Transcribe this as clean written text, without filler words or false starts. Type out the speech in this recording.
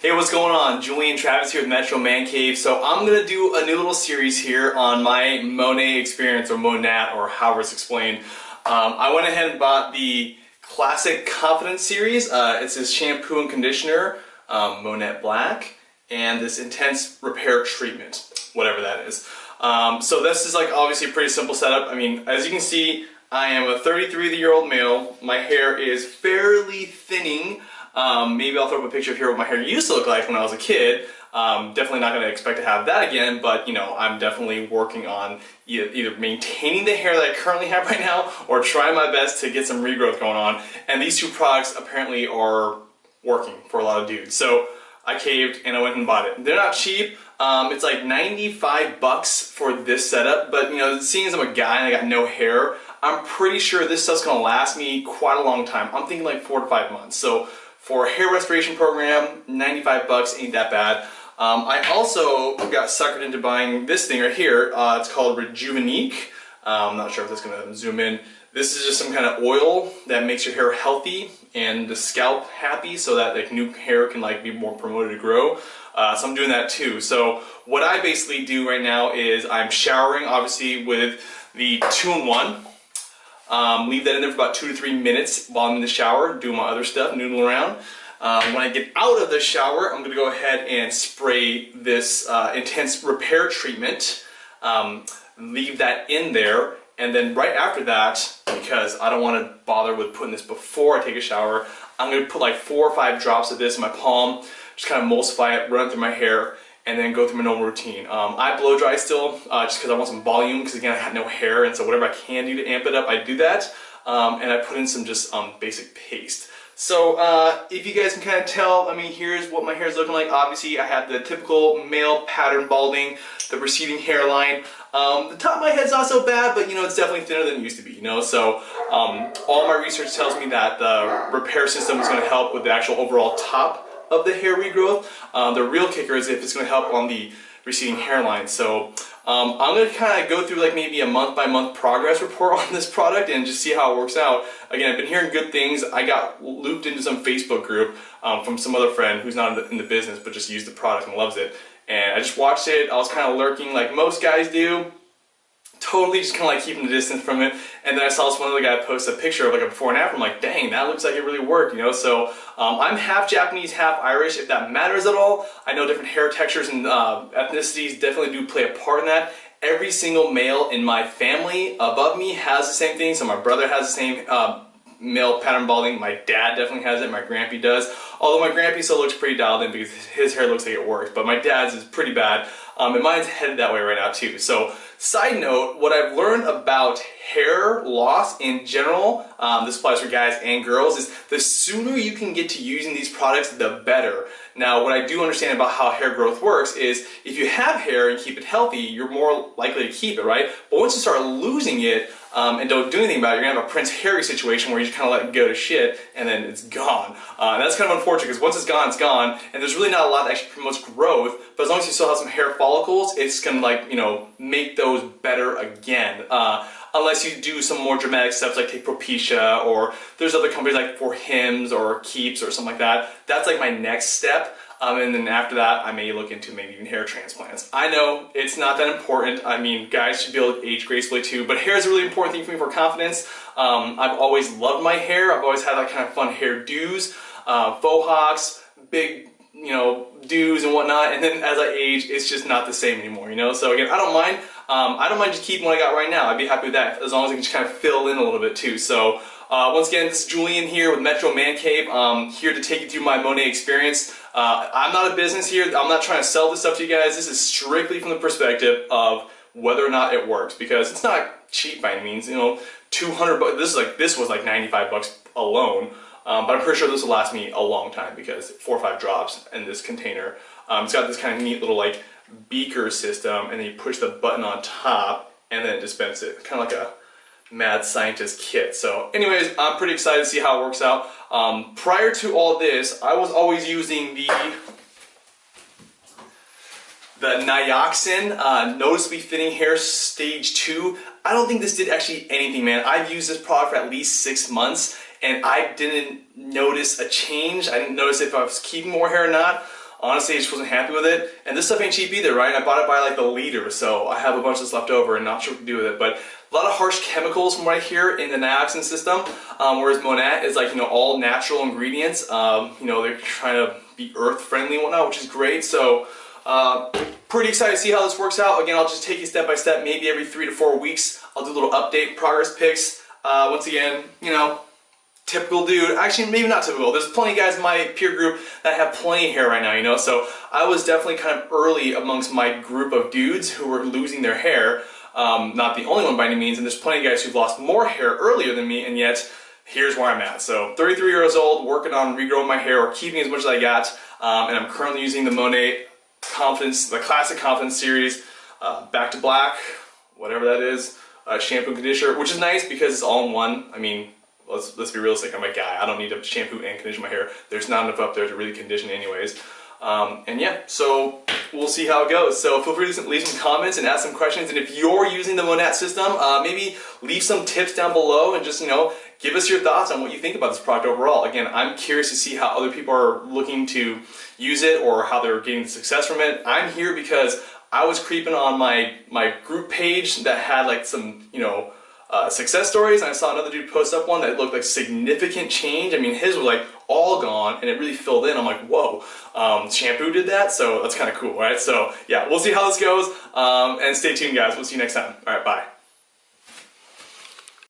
Hey, what's going on? Julian Travis here with MetroManCave. So I'm going to do a new little series here on my Monat Experience, or Monat, or however it's explained. I went ahead and bought the Classic Confidence series. It's this shampoo and conditioner, Monat Black, and this Intense Repair Treatment, whatever that is. So this is like obviously a pretty simple setup. I mean, as you can see, I am a 33-year-old male. My hair is fairly thinning. Maybe I'll throw up a picture here of what my hair used to look like when I was a kid. Definitely not going to expect to have that again, but you know, I'm definitely working on either maintaining the hair that I currently have right now or trying my best to get some regrowth going on. And these two products apparently are working for a lot of dudes. So I caved and I went and bought it. They're not cheap. It's like 95 bucks for this setup, but you know, seeing as I'm a guy and I got no hair, I'm pretty sure this stuff's going to last me quite a long time. I'm thinking like 4 to 5 months. So for a hair restoration program, 95 bucks ain't that bad. I also got suckered into buying this thing right here. It's called Rejuvenate. I'm not sure if that's going to zoom in. This is just some kind of oil that makes your hair healthy and the scalp happy, so that like new hair can like be more promoted to grow. So I'm doing that too. So what I basically do right now is I'm showering, obviously, with the 2-in-1. Leave that in there for about 2 to 3 minutes while I'm in the shower, doing my other stuff, noodling around. When I get out of the shower, I'm going to go ahead and spray this Intense Repair Treatment. Leave that in there, and then right after that, because I don't want to bother with putting this before I take a shower, I'm going to put like 4 or 5 drops of this in my palm, just kind of emulsify it, run it through my hair, and then go through my normal routine. I blow dry still, just because I want some volume, because again I had no hair, and so whatever I can do to amp it up, I do that. And I put in some just basic paste. So if you guys can kind of tell, I mean, here's what my hair is looking like. Obviously I have the typical male pattern balding, the receding hairline. The top of my head's not so bad, but you know, it's definitely thinner than it used to be, you know. So all my research tells me that the repair system is going to help with the actual overall top of the hair regrowth. The real kicker is if it's going to help on the receding hairline. So I'm going to kind of go through like maybe a month-by-month progress report on this product and just see how it works out. Again, I've been hearing good things. I got looped into some Facebook group from some other friend who's not in the business but just used the product and loves it. And I just watched it. I was kind of lurking like most guys do. Totally just kind of like keeping the distance from it, and then I saw this one other guy post a picture of like a before and after. I'm like, dang, that looks like it really worked, you know. So I'm half Japanese, half Irish, if that matters at all. I know different hair textures and ethnicities definitely do play a part in that. Every single male in my family above me has the same thing. So my brother has the same male pattern balding. My dad definitely has it. My grandpa does. Although my grandpa still looks pretty dialed in because his hair looks like it works. But my dad's is pretty bad. And mine's headed that way right now too. So side note, what I've learned about hair loss in general, this applies for guys and girls, is the sooner you can get to using these products, the better. Now, what I do understand about how hair growth works is if you have hair and keep it healthy, you're more likely to keep it, right? But once you start losing it and don't do anything about it, you're going to have a Prince Harry situation where you just kind of let it go to shit and then it's gone. And that's kind of unfortunate because once it's gone, and there's really not a lot that actually promotes growth, but as long as you still have some hair follicles, it's going to, like, you know, make those better again. Unless you do some more dramatic steps like take Propecia, or there's other companies like For Hims or Keeps or something like that. That's like my next step. And then after that, I may look into maybe even hair transplants. I know it's not that important. I mean, guys should be able to age gracefully too, but hair is a really important thing for me for confidence. I've always loved my hair. I've always had that kind of fun hairdos, faux hawks, big, you know, do's and whatnot. And then as I age, it's just not the same anymore, you know? So again, I don't mind. I don't mind just keeping what I got right now. I'd be happy with that as long as I can just kind of fill in a little bit too. So once again, this is Julian here with MetroManCave, here to take you through my Monat experience. I'm not a business here. I'm not trying to sell this stuff to you guys. This is strictly from the perspective of whether or not it works, because it's not cheap by any means. You know, 200 bucks. This was like 95 bucks alone. But I'm pretty sure this will last me a long time because 4 or 5 drops in this container. It's got this kind of neat little like beaker system, and then you push the button on top and then it dispenses it. Kind of like a mad scientist kit. So anyways, I'm pretty excited to see how it works out. Prior to all this, I was always using the Nioxin Noticeably Thinning Hair Stage 2. I don't think this did actually anything, man. I've used this product for at least 6 months and I didn't notice a change. I didn't notice if I was keeping more hair or not. honestly, I just wasn't happy with it. And this stuff ain't cheap either, right? I bought it by like the liter, so I have a bunch of this left over and not sure what to do with it. But a lot of harsh chemicals from what I hear in the dioxin system, whereas Monat is like, you know, all natural ingredients. You know, they're trying to be earth friendly and whatnot, which is great. So pretty excited to see how this works out. Again, I'll just take you step by step. Maybe every 3 to 4 weeks, I'll do a little update, progress pics. Once again, you know, typical dude. Actually, maybe not typical. There's plenty of guys in my peer group that have plenty of hair right now, you know. So I was definitely kind of early amongst my group of dudes who were losing their hair. Not the only one by any means, and there's plenty of guys who've lost more hair earlier than me, and yet here's where I'm at. So 33 years old, working on regrowing my hair or keeping as much as I got, and I'm currently using the Monat Confidence, the Classic Confidence series, Back to Black, whatever that is, shampoo and conditioner, which is nice because it's all in one. I mean, let's be realistic, I'm a guy. I don't need to shampoo and condition my hair. There's not enough up there to really condition anyways. And yeah, so we'll see how it goes. So feel free to leave some comments and ask some questions. And if you're using the Monat system, maybe leave some tips down below and just, you know, give us your thoughts on what you think about this product overall. Again, I'm curious to see how other people are looking to use it or how they're getting success from it. I'm here because I was creeping on my group page that had like some, you know, success stories, and I saw another dude post up one that looked like significant change. I mean, his was like all gone, and it really filled in. I'm like, whoa, shampoo did that? So that's kind of cool, right? So yeah, we'll see how this goes, and stay tuned, guys. We'll see you next time. All right, bye.